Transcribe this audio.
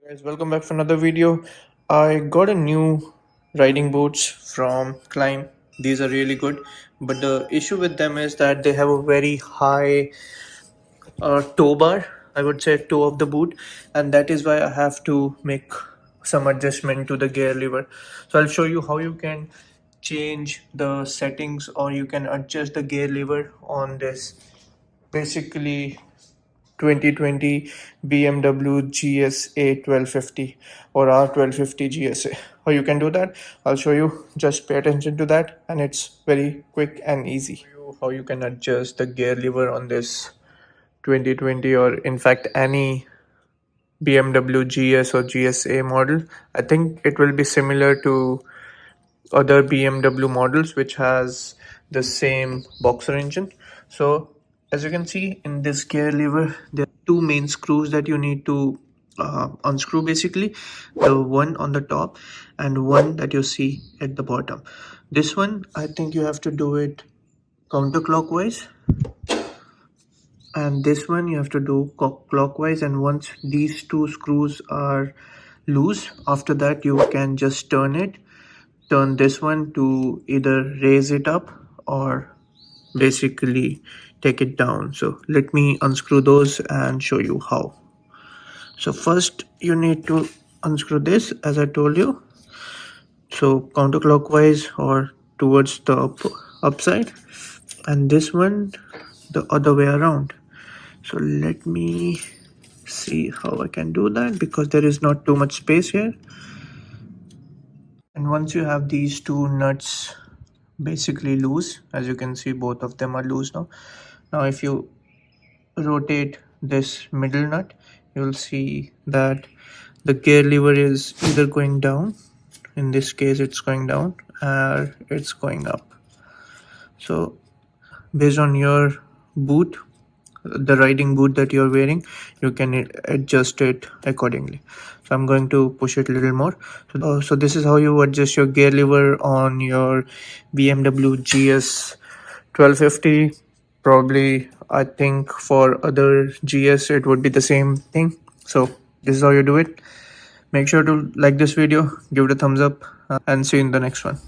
Guys, welcome back for another video. I got a new riding boots from Climb. These are really good, but the issue with them is that they have a very high toe bar. I would say toe of the boot, and that is why I have to make some adjustment to the gear lever. So I'll show you how you can change the settings or you can adjust the gear lever on this. Basically 2020 BMW GSA 1250 or R1250 GSA. How you can do that? I'll show you. Just pay attention to that, and it's very quick and easy. How you can adjust the gear lever on this 2020 or in fact any BMW GS or GSA model. I think it will be similar to other BMW models which has the same boxer engine. So as you can see in this gear lever, there are two main screws that you need to unscrew, basically the one on the top and one that you see at the bottom. This one, I think you have to do it counterclockwise, and this one you have to do clockwise, and once these two screws are loose, after that you can just turn this one to either raise it up or basically take it down. So let me unscrew those and show you how. So first you need to unscrew this, as I told you, so counterclockwise or towards the upside, and this one the other way around. So let me see how I can do that, because there is not too much space here. And once you have these two nuts basically loose, as you can see both of them are loose now if you rotate this middle nut, you will see that the gear lever is either going down, in this case it's going down, or it's going up. So based on your boot, the riding boot that you're wearing, you can adjust it accordingly. So I'm going to push it a little more. So this is how you adjust your gear lever on your BMW GS 1250. Probably I think for other GS it would be the same thing. So this is how you do it. Make sure to like this video, give it a thumbs up, and see you in the next one.